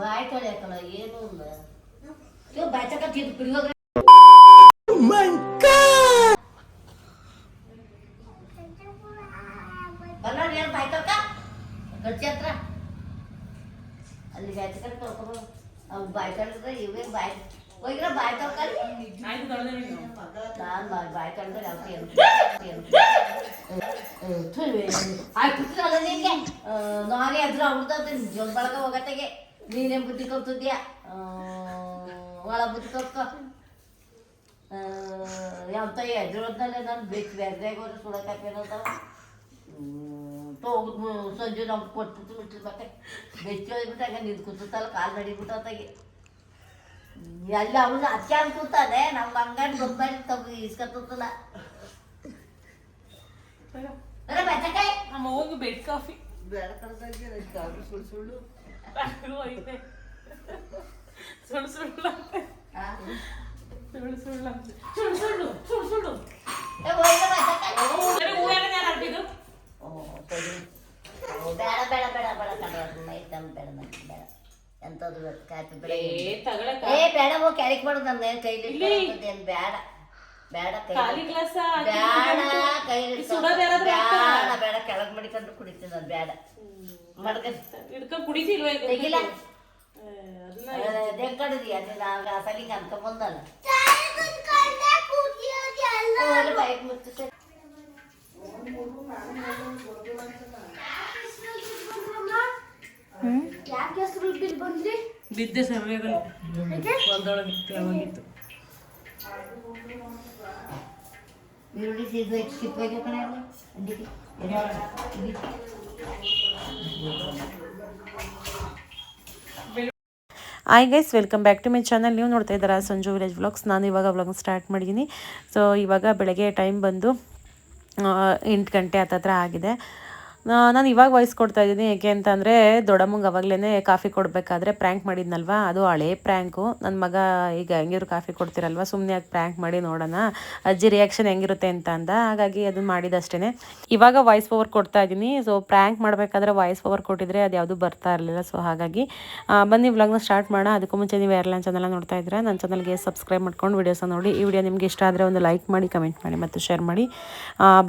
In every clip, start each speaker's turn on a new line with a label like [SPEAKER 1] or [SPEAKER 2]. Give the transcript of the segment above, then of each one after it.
[SPEAKER 1] ಬಾಯ್ ತೊಳೆಯಕ್ಕಲ್ಲ ಏನೂ ಇಲ್ಲ ಇವ್ ಬಾಯ್ತಕ ತಿಂದು ಕುಡಿಯೋಗ ಬಲ್ಲ ಏನು ಬಾಯ್ತಕ ಗಡ್ಜಿ ಹತ್ರ ಅಲ್ಲಿ ಬಾಯ್ತಕ ತೊಳ್ಕೊಬ ಅವ್ನು ಬಾಯ್ ತೊಳೆದ್ರೆ ಇವೇ ಬಾಯ್ ಹೋಗಿರ ಬಾಯ್ ತೊಳ್ಕಲ್ಲಿ ನಾನು ಬಾಯ್ ತೊಳೆದ್ರೆ ಆಯ್ತು ನಿನ್ಗೆ ನಾನೇ ಅದ್ರ ಅವ್ರದ್ದು ಜೋಲ್ ಬಳಗ ಹೋಗತ್ತೆಗೆ ನೀನೇ ಬುದ್ಧಿ ಕಲ್ತಿದ್ಯಾ ಒಳ ಬುದ್ಧಿ ಕಲ್ತ್ಕೊ ಯಾವ ಎದ್ರೋದ್ನಲ್ಲೇ ನಾನು ಬೆಚ್ಚ ಬೆರ್ದಾಗ ಹೋದ್ರೆ ಸುಡಕಾಪೇನಂತಾವ ಹೋಗುದು ಸಂಜೆ ನಮ್ಗೆ ಕೊಟ್ಬಿಟ್ಟು ಬಿಟ್ಟು ಮತ್ತೆ ಬೆಚ್ಚಿ ಹೋಗ್ಬಿಟ್ಟಾಗ ನಿಂತು ಕೂತಲ್ಲ ಕಾಲು ನಡಿಬಿಟ್ಟತ್ತಾಗೆ ಎಲ್ಲ ಅವನು ಅದಕ್ಕೆ ಅನ್ಕೂತಾನೆ ನಮ್ಗೆ ಹಂಗಾಗಿ ಬಂದಾಗಿ ತಗೋ ಇಸ್ಕೊತಲ್ಲ ಅರೆ ಬಚ್ಚಕಾಯಿ
[SPEAKER 2] ನಮ್ಮ ಹೋಗಿ ಬೆಡ್ ಕಾಫಿ
[SPEAKER 1] ಬೇಡ ಕಳ್ದಾಗೆ ಕಾಫಿ ಸುಳ್ಳು ಸುಳ್ಳು
[SPEAKER 2] ಐತೆ ಸುಳ್ಳು ಸುಳ್ಳು ಸುಳ್ಳು ಸುಳ್ಳು ಸುಳ್ಳು ಸುಳ್ಳು ಸುಳ್ಳು ಸುಳ್ಳು ಹೂವೆಲ್ಲ ಯಾರು ಹಾಕಿದ್ದು
[SPEAKER 1] ಬೇಡ ಬೇಡ ಬೇಡ ಬೇಡ ಕಣ್ಣ ಬೇಡ ಬೇಡ ಎಂತದ್ದು ಕಾಫಿ ಬೇಡ ಏ ಬೇಡ ಹೋಗಿ ಕ್ಯಾರಿಕ್ ಮಾಡೋದು ನಮ್ಮ ಏನು ಕೈಲಿ ಏನು ಬೇಡ ಬೇಡ
[SPEAKER 2] ಖಾಲಿ ಗ್ಲಾಸ್
[SPEAKER 1] ಬೇಡ ಕೈಲಿ ಬೇಡ ಬೇಡ ಕೆಳಗೆ ಮಡಿಕೊಂಡು ಕುಡಿತೀನಿ ನಾನು ಬೇಡ ಮಡ್ಕ
[SPEAKER 2] ಹಿಡ್ಕೊಂಡು ಕುಡಿತಿಲ್ವ
[SPEAKER 1] ತೆಗಿಲ್ಲ ಕಡಿದೀಯ ನೀನು ಸಲಿಂಗ ಅಂತ ಬಂದಲ್ಲ ಬೈಕ್ ಮುಚ್ಚ
[SPEAKER 2] ಬಿದ್ದೆ ಸರ್ವೇಗಳು ಒಂದೊಳಗೆ ಯಾವಾಗಿತ್ತು
[SPEAKER 1] ಈರುಳ್ಳಿ ಸೀದು ಕಿತ್ತೋಗಿ ಕಣೆ ಅದಕ್ಕೆ
[SPEAKER 3] hi guys welcome back to my channel. ನೀವು ನೋಡ್ತಾ ಇದ್ದೀರಾ ಸಂಜು ವಿಲೇಜ್ ವ್ಲಾಗ್ಸ್. ನಾನು ಇವಾಗ ವ್ಲಾಗ್ ಸ್ಟಾರ್ಟ್ ಮಾಡಿದ್ದೀನಿ. ಸೊ ಇವಾಗ ಬೆಳಗ್ಗೆ ಟೈಮ್ ಬಂದು 8 ಗಂಟೆ ಹತ್ತತ್ರ ಆಗಿದೆ. ನಾನು ಇವಾಗ ವಾಯ್ಸ್ ಕೊಡ್ತಾ ಇದ್ದೀನಿ ಏಕೆ ಅಂತಂದರೆ ದೊಡ್ಡಮ್ಮಂಗೆ ಅವಾಗಲೇ ಕಾಫಿ ಕೊಡಬೇಕಾದ್ರೆ ಪ್ರ್ಯಾಂಕ್ ಮಾಡಿದ್ನಲ್ವ, ಅದು ಹಳೇ ಪ್ರ್ಯಾಂಕು. ನನ್ನ ಮಗ ಈಗ ಹೆಂಗಿದ್ರು ಕಾಫಿ ಕೊಡ್ತಿರಲ್ವ, ಸುಮ್ಮನೆ ಆಗಿ ಪ್ರ್ಯಾಂಕ್ ಮಾಡಿ ನೋಡೋಣ ಅಜ್ಜಿ ರಿಯಾಕ್ಷನ್ ಹೆಂಗಿರುತ್ತೆ ಅಂತ ಅಂದ. ಹಾಗಾಗಿ ಅದನ್ನು ಮಾಡಿದಷ್ಟೇ. ಇವಾಗ ವಾಯ್ಸ್ ಓವರ್ ಕೊಡ್ತಾ ಇದ್ದೀನಿ. ಸೊ ಪ್ರ್ಯಾಂಕ್ ಮಾಡಬೇಕಾದ್ರೆ ವಾಯ್ಸ್ ಓವರ್ ಕೊಟ್ಟಿದ್ರೆ ಅದು ಯಾವುದು ಬರ್ತಾ ಇರಲಿಲ್ಲ. ಸೊ ಹಾಗಾಗಿ ಬನ್ನಿ ವ್ಲಾಗ್ನ ಸ್ಟಾರ್ಟ್ ಮಾಡೋಣ. ಅದಕ್ಕೂ ಮುಂಚೆ ನೀವು ಯಾರೆಲ್ಲ ಚಾನಲ್ನ ನೋಡ್ತಾ ಇದ್ದೀರಾ, ನನ್ನ ಚಾನಲ್ಗೆ ಸಬ್ಸ್ಕ್ರೈಬ್ ಮಾಡ್ಕೊಂಡು ವೀಡಿಯೋಸ್ನ ನೋಡಿ. ಈ ವಿಡಿಯೋ ನಿಮಗೆ ಇಷ್ಟ ಆದರೆ ಒಂದು ಲೈಕ್ ಮಾಡಿ, ಕಮೆಂಟ್ ಮಾಡಿ ಮತ್ತು ಶೇರ್ ಮಾಡಿ.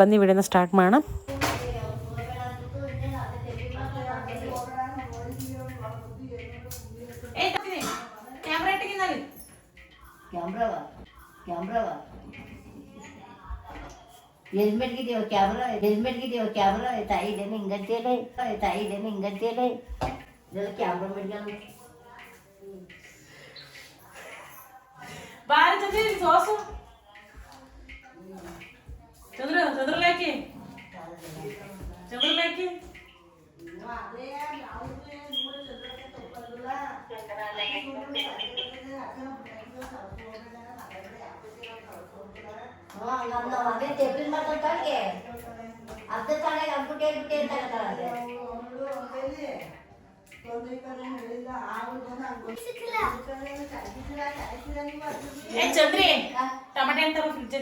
[SPEAKER 3] ಬನ್ನಿ ವಿಡಿಯೋನ ಸ್ಟಾರ್ಟ್ ಮಾಡೋಣ.
[SPEAKER 1] ಕ್ಯಾಮ್ರಾವಾ ಯಜಮಾನ್ಗಿದೆಯೋ ಕ್ಯಾಮ್ರಾ ತಾಯಿದೇನು ಹಿಂಗಂತೇಳ ಇದೆಲ್ಲ ಕ್ಯಾಮ್ರಾ ಮೇಡ್ಗೆ
[SPEAKER 2] ಬಾರಿ ಚಂದ್ರಿ ಸೋಸು ಚಂದ್ರಲಾಕಿ
[SPEAKER 1] ಅದೇ ಟೇಬಲ್ ಮಾಡ್ಕೊಂಡ್ಗೆ ಅರ್ಧ ತಾಳೆಗೆ ಅಂದ್ಬಿಟ್ಟೆ ಅಂತ ಹೇಳ್ತಾರೆ.
[SPEAKER 2] ಚಂದ್ರಿ ಟಮಾಟೆ ಅಂತ ಫ್ರಿಜ್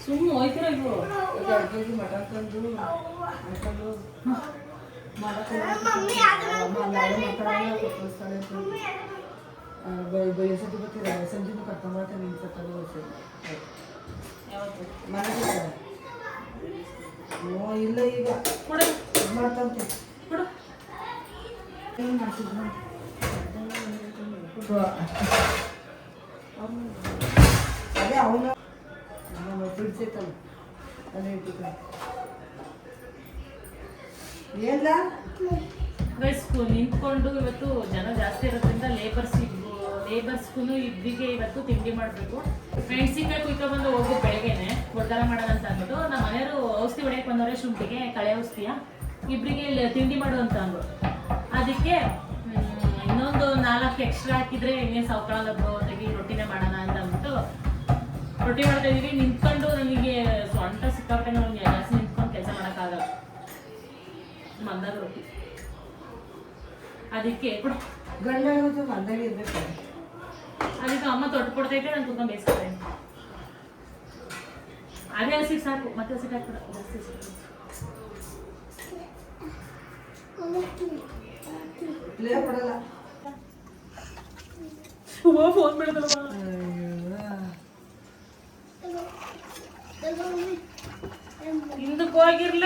[SPEAKER 2] ಸುಮ್ಮನೆ ಹೋಯ್ತಿರ ಇವು 2 kg ಮಟನ್ ತಂದು ಬಯಸತಿ ಗೊತ್ತಿರ ಸಂಜೆ ಕರ್ತ ಮಾಡ್ತೇನೆ ಇಲ್ಲ ಈಗ ಕೊಡು ಮಾಡ್ತಂತೆ ಕೊಡು ಏನು ಮಾಡ್ತಿದ್ರು ಅದೇ ಅವನ ಫ್ರಿಡ್ಜ್ ಐತಲ್ಲ ಅಲ್ಲೇ ಇಟ್ಟಿದ್ದ ಏನ ನಿಂತ್ಕೊಂಡು ಇವತ್ತು ಜನ ಜಾಸ್ತಿ ಇರೋದ್ರಿಂದ ಲೇಬರ್ಸ್ಗೂ ಇಬ್ಬರಿಗೆ ಇವತ್ತು ತಿಂಡಿ ಮಾಡಬೇಕು. ಮೆಣಸಿನ್ಕಾಯಿ ಕುಯ್ಕೊಂಡ್ಬಂದು ಹೋಗ್ಬಿಟ್ಟು ಬೆಳಗ್ಗೆನೆ ಒಡ್ಗಾಲ ಮಾಡೋಣ ಅಂತ ಅಂದ್ಬಿಟ್ಟು ನಮ್ಮ ಮನೆಯವರು ಔಷಧಿ ಹೊಡೆಯಕ್ಕೆ ಬಂದವರೇ, ಶುಂಠಿಗೆ ಕಳೆ ಔಷಧಿಯ ಇಬ್ಬರಿಗೆ ತಿಂಡಿ ಮಾಡುವಂತ ಅಂದ್ರು. ಅದಕ್ಕೆ ಇನ್ನೊಂದು 4 ಎಕ್ಸ್ಟ್ರಾ ಹಾಕಿದ್ರೆ ಇನ್ನೇ ಸಾವುಕಾಳದ್ದು ತೆಗಿ ರೊಟ್ಟಿನೇ ಮಾಡೋಣ ಅಂತ ಅಂದ್ಬಿಟ್ಟು ರೊಟ್ಟಿ ಮಾಡ್ತಾ ಇದೀವಿ. ನಿಂತ್ಕೊಂಡು ನನಗೆ ಸೊಂಟ ಸಿಕ್ಕಾಪಟ್ಟೆ, ನನಗೆ ಜಾಸ್ತಿ ನಿಂತ್ಕೊಂಡು ಕೆಲಸ ಮಾಡೋಕ್ಕಾಗಲ್ಲ. ಮಂದಾಗ ರೊಟ್ಟಿ ಅದಕ್ಕೆ ಕೊಡು
[SPEAKER 1] ಗಂಡ ಮಂದಾಗ ಇರ್ಬೇಕು.
[SPEAKER 2] ಅದಕ್ಕೆ ಅಮ್ಮ ತೊಟ್ಟು ಕೊಡ್ತೈತೆ, ನಾನು ಕುತ್ಕೊಂಡು ಬೇಯಿಸ್ಕೊಳ್ತೇನೆ. ಅದೇ ಹಸಿಟ್ಟು ಸಾಕು, ಮತ್ತೆ ಹಸಿಟ್ಟು ಹಾಕ್ಬಿಡ ಜಾಸ್ತಿ ಫೋನ್ ಬಿಡೋದಲ್ಲ ಹಿಂದಕ್ಕೆ ಹೋಗಿರ್ಲ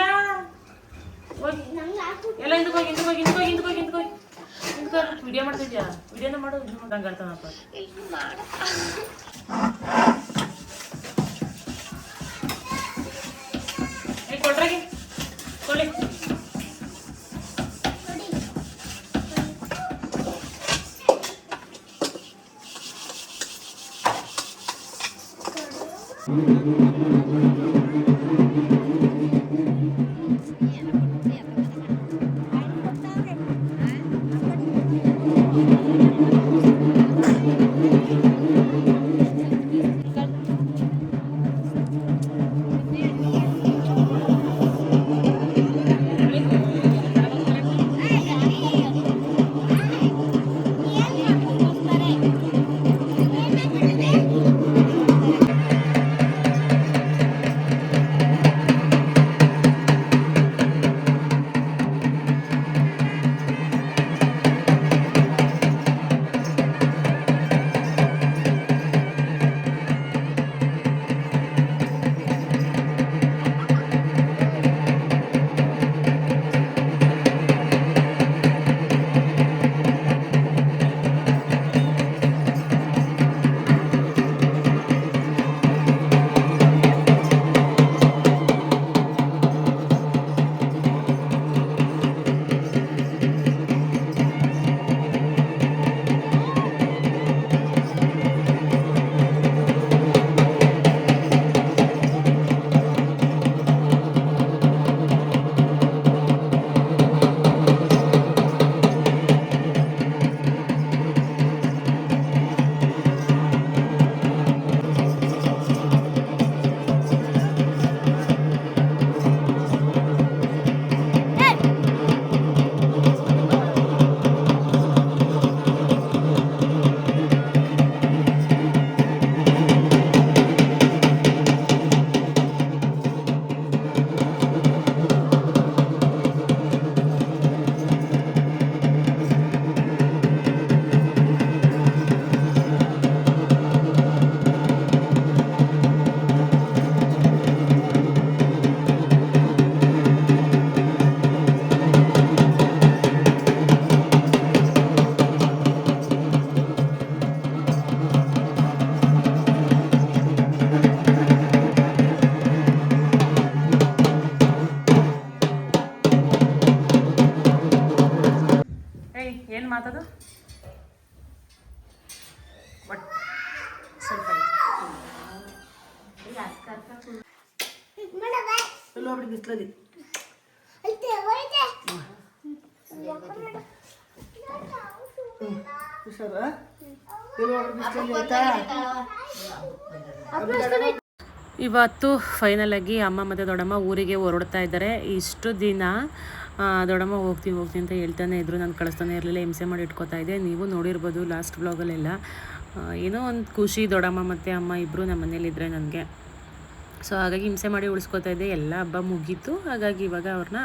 [SPEAKER 2] ಎಲ್ಲ ಹಿಂದಕ್ಕೆ ಹೋಗಿ ವಿಡಿಯೋ ಮಾಡ್ತಿದ್ಯಾ? ವಿಡಿಯೋನ ಮಾಡೋದು ಹಂಗೆ ಆಡ್ತಾನಪ್ಪ. ಕೊಡ್ರಾಗಿ ಕೊಡಿ. ಏನು ಮಾತದು ಬಟ್ ಸ್ವಲ್ಪ
[SPEAKER 1] ನೋಡಿ ಬಿಸ್ಲಲ್ಲಿ
[SPEAKER 3] ಇವತ್ತು ಫೈನಲ್ ಆಗಿ ಅಮ್ಮ ಮತ್ತು ದೊಡ್ಡಮ್ಮ ಊರಿಗೆ ಹೊರಡ್ತಾ ಇದ್ದಾರೆ. ಇಷ್ಟು ದಿನ ದೊಡ್ಡಮ್ಮ ಹೋಗ್ತೀನಿ ಅಂತ ಹೇಳ್ತಾನೆ ಇದ್ರು, ನಾನು ಕಳಿಸ್ತಾನೆ ಇರಲಿಲ್ಲ, ಹಿಂಸೆ ಮಾಡಿ ಇಟ್ಕೋತಾ ಇದ್ದೆ. ನೀವು ನೋಡಿರ್ಬೋದು ಲಾಸ್ಟ್ ವ್ಲಾಗಲ್ಲೆಲ್ಲ. ಏನೋ ಒಂದು ಖುಷಿ, ದೊಡ್ಡಮ್ಮ ಮತ್ತು ಅಮ್ಮ ಇಬ್ಬರು ನಮ್ಮ ಮನೇಲಿದ್ದರೆ ನನಗೆ. ಸೊ ಹಾಗಾಗಿ ಹಿಂಸೆ ಮಾಡಿ ಉಳಿಸ್ಕೊತಾ ಇದ್ದೆ. ಎಲ್ಲ ಹಬ್ಬ ಮುಗೀತು, ಹಾಗಾಗಿ ಇವಾಗ ಅವ್ರನ್ನ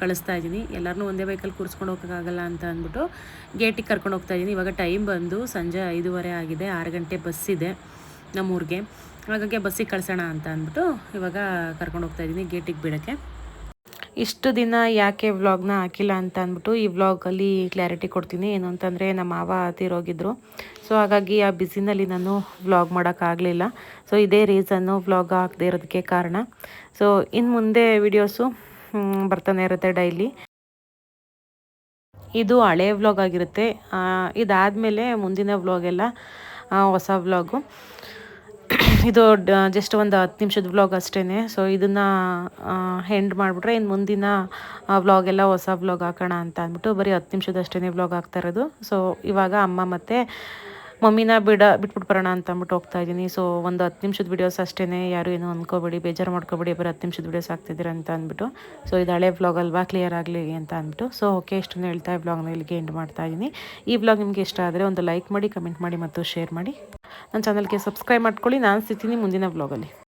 [SPEAKER 3] ಕಳಿಸ್ತಾ ಇದ್ದೀನಿ. ಎಲ್ಲರನ್ನೂ ಒಂದೇ ಬೈಕಲ್ಲಿ ಕೂರಿಸ್ಕೊಂಡು ಹೋಗೋಕ್ಕಾಗಲ್ಲ ಅಂತ ಅಂದ್ಬಿಟ್ಟು ಗೇಟಿಗೆ ಕರ್ಕೊಂಡು ಹೋಗ್ತಾ ಇದ್ದೀನಿ. ಇವಾಗ ಟೈಮ್ ಬಂದು ಸಂಜೆ 5:30 ಆಗಿದೆ, 6 ಗಂಟೆ ಬಸ್ಸಿದೆ ನಮ್ಮೂರಿಗೆ. ಹಾಗಾಗಿ ಬಸ್ಸಿಗೆ ಕಳ್ಸೋಣ ಅಂತ ಅಂದ್ಬಿಟ್ಟು ಇವಾಗ ಕರ್ಕೊಂಡು ಹೋಗ್ತಾ ಇದ್ದೀನಿ ಗೇಟಿಗೆ ಬಿಡೋಕ್ಕೆ. ಇಷ್ಟು ದಿನ ಯಾಕೆ ವ್ಲಾಗ್ನ ಹಾಕಿಲ್ಲ ಅಂತ ಅಂದ್ಬಿಟ್ಟು ಈ ವ್ಲಾಗಲ್ಲಿ ಕ್ಲಾರಿಟಿ ಕೊಡ್ತೀನಿ. ಏನು ಅಂತಂದರೆ ನಮ್ಮ ಮಾವ ತೀರೋಗಿದ್ರು. ಸೊ ಹಾಗಾಗಿ ಆ ಬ್ಯುಸಿನಲ್ಲಿ ನಾನು ವ್ಲಾಗ್ ಮಾಡೋಕ್ಕಾಗಲಿಲ್ಲ. ಸೊ ಇದೇ ರೀಸನ್ನು ವ್ಲಾಗ್ ಹಾಕದೇ ಇರೋದಕ್ಕೆ ಕಾರಣ. ಸೊ ಇನ್ನು ಮುಂದೆ ವಿಡಿಯೋಸು ಬರ್ತಾನೆ ಇರುತ್ತೆ ಡೈಲಿ. ಇದು ಹಳೆ ವ್ಲಾಗ್ ಆಗಿರುತ್ತೆ. ಇದಾದಮೇಲೆ ಮುಂದಿನ ವ್ಲಾಗೆಲ್ಲ ಹೊಸ ವ್ಲಾಗು. ಇದು ಜಸ್ಟ್ ಒಂದು 10 ನಿಮಿಷದ ವ್ಲಾಗ್ ಅಷ್ಟೇ. ಸೊ ಇದನ್ನು ಹೆಂಡ್ ಮಾಡಿಬಿಟ್ರೆ ಇನ್ನು ಮುಂದಿನ ವ್ಲಾಗ್ ಎಲ್ಲ ಹೊಸ ವ್ಲಾಗ್ ಹಾಕೋಣ ಅಂತ ಅಂದ್ಬಿಟ್ಟು ಬರೀ 10 ನಿಮಿಷದಷ್ಟೇ ವ್ಲಾಗ್ ಆಗ್ತಾ ಇರೋದು. ಸೊ ಇವಾಗ ಅಮ್ಮ ಮತ್ತು ಮಮ್ಮಿನ ಬಿಟ್ಬಿಟ್ಟು ಬರೋಣ ಅಂತ ಅಂದ್ಬಿಟ್ಟು ಹೋಗ್ತಾ ಇದ್ದೀನಿ. ಸೊ ಒಂದು 10 ನಿಮಿಷದ ವೀಡಿಯೋಸ್ ಅಷ್ಟೇ, ಯಾರು ಏನೋ ಅಂದ್ಕೋಬೇಡಿ, ಬೇಜಾರು ಮಾಡ್ಕೋಬೇಡಿ, ಬರೀ 10 ನಿಮಿಷದ ವೀಡಿಯೋಸ್ ಆಗ್ತಿದ್ದೀರ ಅಂತ ಅಂದ್ಬಿಟ್ಟು. ಸೊ ಇದು ಹಳೆ ವ್ಲಾಗ್ ಅಲ್ವಾ, ಕ್ಲಿಯರ್ ಆಗಲಿ ಅಂತ ಅಂದ್ಬಿಟ್ಟು. ಸೊ ಓಕೆ, ಇಷ್ಟನ್ನು ಹೇಳ್ತಾ ವ್ಲಾಗ್ನ ಇಲ್ಲಿಗೆ ಎಂಡ್ ಮಾಡ್ತಾ ಇದ್ದೀನಿ. ಈ ವ್ಲಾಗ್ ನಿಮಗೆ ಇಷ್ಟ ಆದರೆ ಒಂದು ಲೈಕ್ ಮಾಡಿ, ಕಮೆಂಟ್ ಮಾಡಿ ಮತ್ತು ಶೇರ್ ಮಾಡಿ. ನನ್ನ ಚಾನಲ್ಗೆ ಸಬ್ಸ್ಕ್ರೈಬ್ ಮಾಡ್ಕೊಳ್ಳಿ. ನಾನು ಸಿಗ್ತೀನಿ ಮುಂದಿನ ವ್ಲಾಗಲ್ಲಿ.